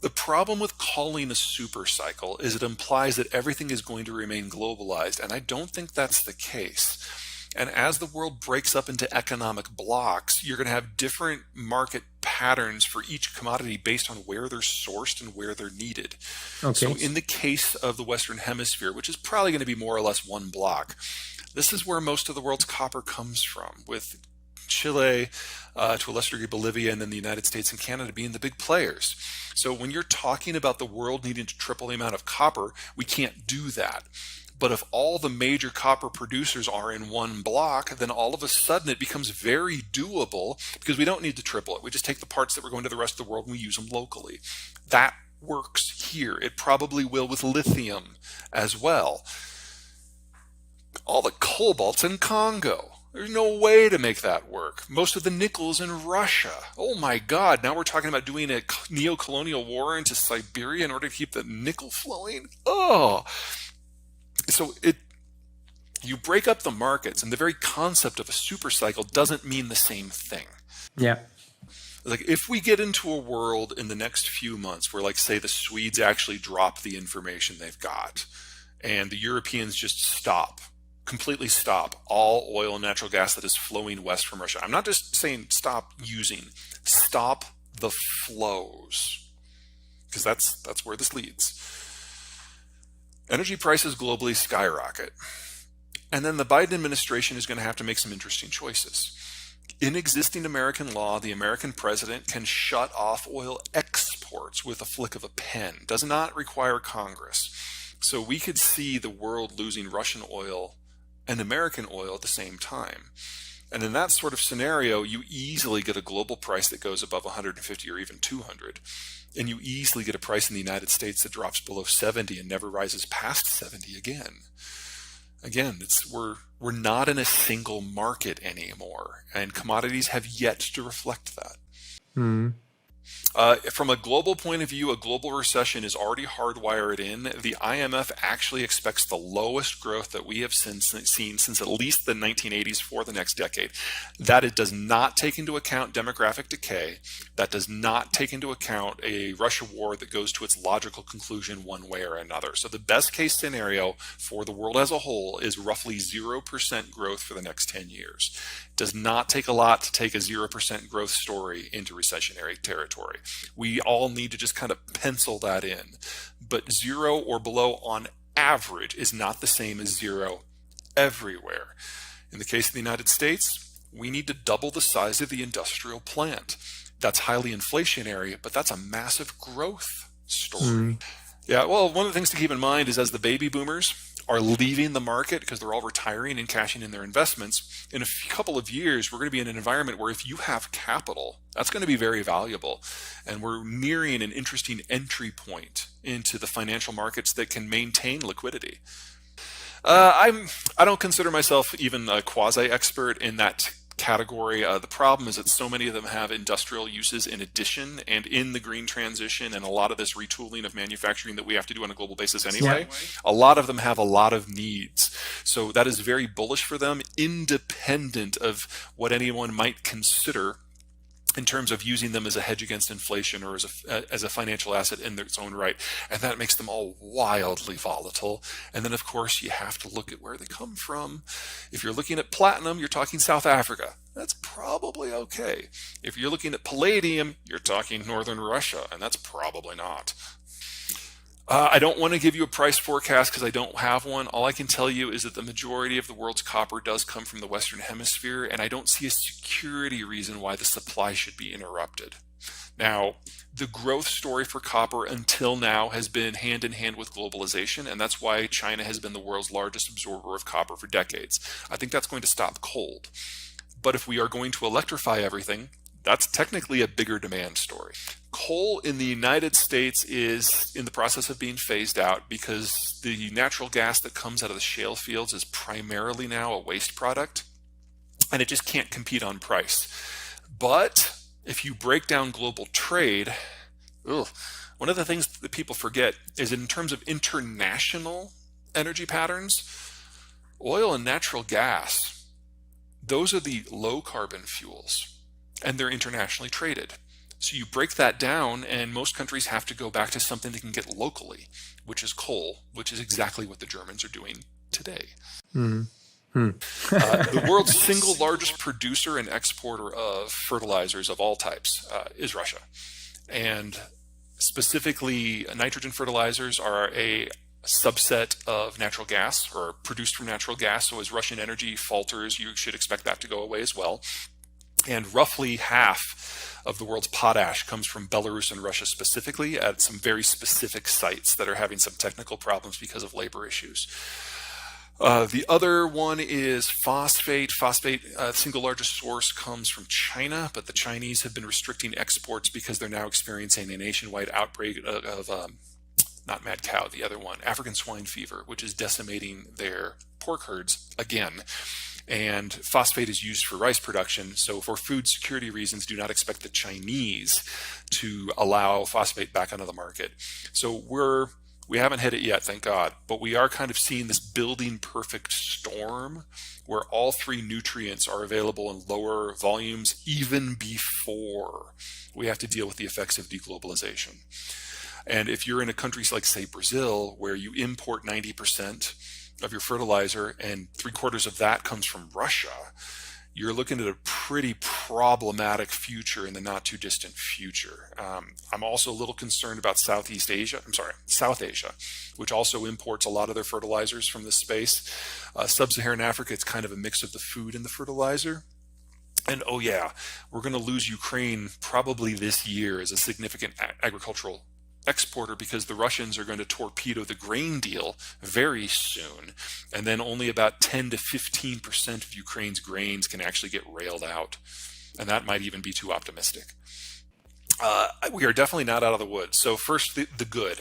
The problem with calling a super cycle is it implies that everything is going to remain globalized, and I don't think that's the case. And as the world breaks up into economic blocks, you're going to have different market patterns for each commodity based on where they're sourced and where they're needed. So Okay. in the case of the Western Hemisphere, which is probably going to be more or less one block, this is where most of the world's copper comes from, with Chile, to a lesser degree Bolivia, and then the United States and Canada being the big players. So when you're talking about the world needing to triple the amount of copper, we can't do that. But if all the major copper producers are in one block, then all of a sudden it becomes very doable because we don't need to triple it. We just take the parts that we're going to the rest of the world and we use them locally. That works here. It probably will with lithium as well. All the cobalt's in Congo. There's no way to make that work. Most of the nickel is in Russia. Oh my God, now we're talking about doing a neo-colonial war into Siberia in order to keep the nickel flowing? Oh, so you break up the markets, and the very concept of a super cycle doesn't mean the same thing. Yeah. Like if we get into a world in the next few months where, like, say the Swedes actually drop the information they've got and the Europeans just completely stop all oil and natural gas that is flowing west from Russia. I'm not just saying stop using, stop the flows, because that's where this leads. Energy prices globally skyrocket. And then the Biden administration is going to have to make some interesting choices. In existing American law, the American president can shut off oil exports with a flick of a pen. Does not require Congress. So we could see the world losing Russian oil and American oil at the same time. And in that sort of scenario, you easily get a global price that goes above 150 or even 200. And you easily get a price in the United States that drops below 70 and never rises past 70 again. Again, we're not in a single market anymore, and commodities have yet to reflect that. Hmm. From a global point of view, a global recession is already hardwired in. The IMF actually expects the lowest growth that we have seen since at least the 1980s for the next decade. That it does not take into account demographic decay. That does not take into account a Russia war that goes to its logical conclusion one way or another. So the best case scenario for the world as a whole is roughly 0% growth for the next 10 years. It does not take a lot to take a 0% growth story into recessionary territory. We all need to just kind of pencil that in. But 0 or below on average is not the same as 0 everywhere. In the case of the United States, we need to double the size of the industrial plant. That's highly inflationary, but that's a massive growth Hmm. story. Yeah, well, one of the things to keep in mind is as the baby boomers are leaving the market because they're all retiring and cashing in their investments, in a couple of years, we're going to be in an environment where if you have capital, that's going to be very valuable. And we're nearing an interesting entry point into the financial markets that can maintain liquidity. I don't consider myself even a quasi-expert in that category. The problem is that so many of them have industrial uses in addition, and in the green transition and a lot of this retooling of manufacturing that we have to do on a global basis Yeah. anyway, a lot of them have a lot of needs. So that is very bullish for them, independent of what anyone might consider in terms of using them as a hedge against inflation or as a financial asset in its own right. And that makes them all wildly volatile. And then, of course, you have to look at where they come from. If you're looking at platinum, you're talking South Africa. That's probably okay. If you're looking at palladium, you're talking Northern Russia, and that's probably not. I don't want to give you a price forecast because I don't have one. All I can tell you is that the majority of the world's copper does come from the Western Hemisphere, and I don't see a security reason why the supply should be interrupted. Now, the growth story for copper until now has been hand in hand with globalization, and that's why China has been the world's largest absorber of copper for decades. I think that's going to stop cold. But if we are going to electrify everything, that's technically a bigger demand story. Coal in the United States is in the process of being phased out because the natural gas that comes out of the shale fields is primarily now a waste product, and it just can't compete on price. But if you break down global trade, one of the things that people forget is in terms of international energy patterns, oil and natural gas, those are the low carbon fuels, and they're internationally traded. So you break that down, and most countries have to go back to something they can get locally, which is coal, which is exactly what the Germans are doing today. Mm. Hmm. The world's single largest producer and exporter of fertilizers of all types is Russia. And specifically, nitrogen fertilizers are a subset of natural gas, or produced from natural gas. So as Russian energy falters, you should expect that to go away as well. And roughly half of the world's potash comes from Belarus and Russia specifically, at some very specific sites that are having some technical problems because of labor issues. The other one is phosphate. Phosphate, single largest source, comes from China, but the Chinese have been restricting exports because they're now experiencing a nationwide outbreak of not mad cow, the other one, African swine fever, which is decimating their pork herds again. And phosphate is used for rice production. So for food security reasons, do not expect the Chinese to allow phosphate back onto the market. So we haven't hit it yet, thank God, but we are kind of seeing this building perfect storm where all three nutrients are available in lower volumes even before we have to deal with the effects of deglobalization. And if you're in a country like, say, Brazil, where you import 90% of your fertilizer and 3/4 of that comes from Russia, you're looking at a pretty problematic future in the not too distant future. I'm also a little concerned about South Asia, which also imports a lot of their fertilizers from this space. Sub-Saharan Africa, it's kind of a mix of the food and the fertilizer. And oh yeah, we're going to lose Ukraine probably this year as a significant agricultural exporter, because the Russians are going to torpedo the grain deal very soon, and then only about 10 to 15% of Ukraine's grains can actually get railed out, and that might even be too optimistic. We are definitely not out of the woods. So first, the good.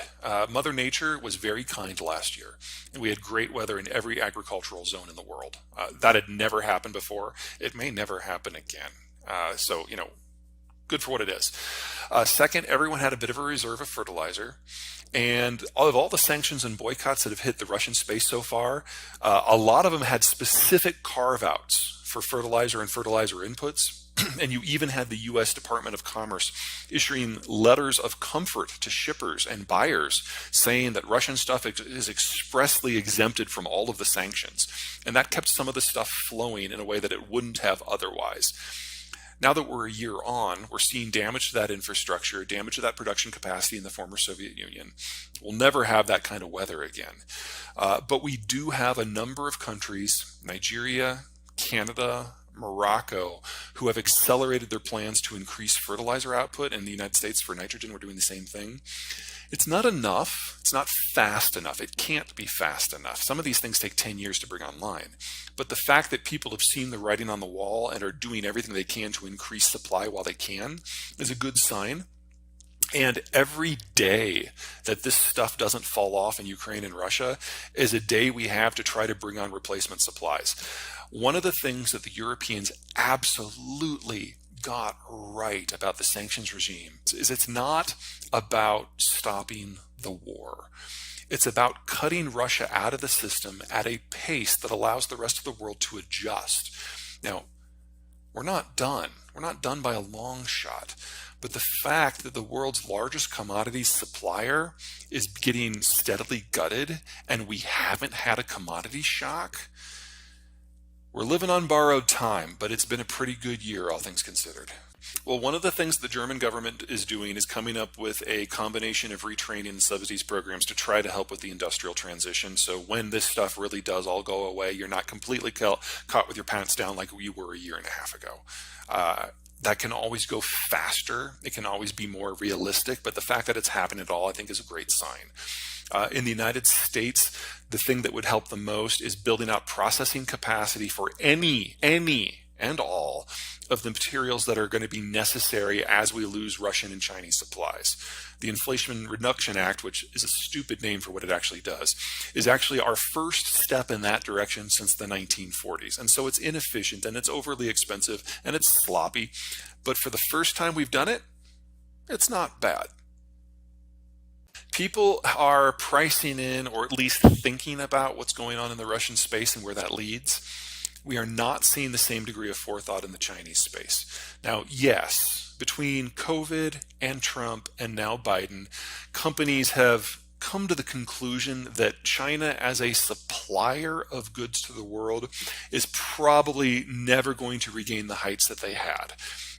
Mother Nature was very kind last year, and we had great weather in every agricultural zone in the world. That had never happened before. It may never happen again. So, good for what it is. Second, everyone had a bit of a reserve of fertilizer. And of all the sanctions and boycotts that have hit the Russian space so far, a lot of them had specific carve-outs for fertilizer and fertilizer inputs. And you even had the U.S. Department of Commerce issuing letters of comfort to shippers and buyers saying that Russian stuff is expressly exempted from all of the sanctions. And that kept some of the stuff flowing in a way that it wouldn't have otherwise. Now that we're a year on, we're seeing damage to that infrastructure, damage to that production capacity in the former Soviet Union. We'll never have that kind of weather again. But we do have a number of countries, Nigeria, Canada, Morocco, who have accelerated their plans to increase fertilizer output. In the United States, for nitrogen, we're doing the same thing. It's not enough. It's not fast enough. It can't be fast enough. Some of these things take 10 years to bring online. But the fact that people have seen the writing on the wall and are doing everything they can to increase supply while they can is a good sign. And every day that this stuff doesn't fall off in Ukraine and Russia is a day we have to try to bring on replacement supplies. One of the things that the Europeans absolutely got right about the sanctions regime is it's not about stopping the war. It's about cutting Russia out of the system at a pace that allows the rest of the world to adjust. Now, we're not done. We're not done by a long shot. But the fact that the world's largest commodities supplier is getting steadily gutted and we haven't had a commodity shock, we're living on borrowed time, but it's been a pretty good year, all things considered. Well, one of the things the German government is doing is coming up with a combination of retraining and subsidies programs to try to help with the industrial transition. So when this stuff really does all go away, you're not completely caught with your pants down like you were a year and a half ago. That can always go faster. It can always be more realistic, but the fact that it's happened at all, I think, is a great sign. In the United States, the thing that would help the most is building out processing capacity for any and all of the materials that are going to be necessary as we lose Russian and Chinese supplies. The Inflation Reduction Act, which is a stupid name for what it actually does, is actually our first step in that direction since the 1940s. And so it's inefficient and it's overly expensive and it's sloppy. But for the first time we've done it, it's not bad. People are pricing in, or at least thinking about, what's going on in the Russian space and where that leads. We are not seeing the same degree of forethought in the Chinese space. Now, yes, between COVID and Trump and now Biden, companies have come to the conclusion that China as a supplier of goods to the world is probably never going to regain the heights that they had.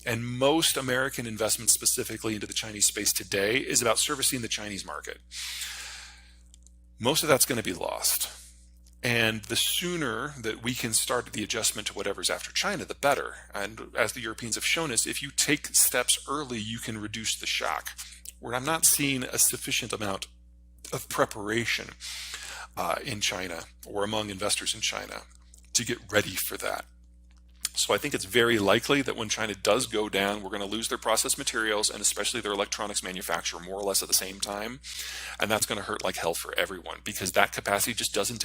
And most American investment specifically into the Chinese space today is about servicing the Chinese market. Most of that's going to be lost. And the sooner that we can start the adjustment to whatever's after China, the better. And as the Europeans have shown us, if you take steps early, you can reduce the shock. Where I'm not seeing a sufficient amount of preparation in China or among investors in China to get ready for that. So I think it's very likely that when China does go down, we're going to lose their processed materials and especially their electronics manufacturer more or less at the same time. And that's going to hurt like hell for everyone because that capacity just doesn't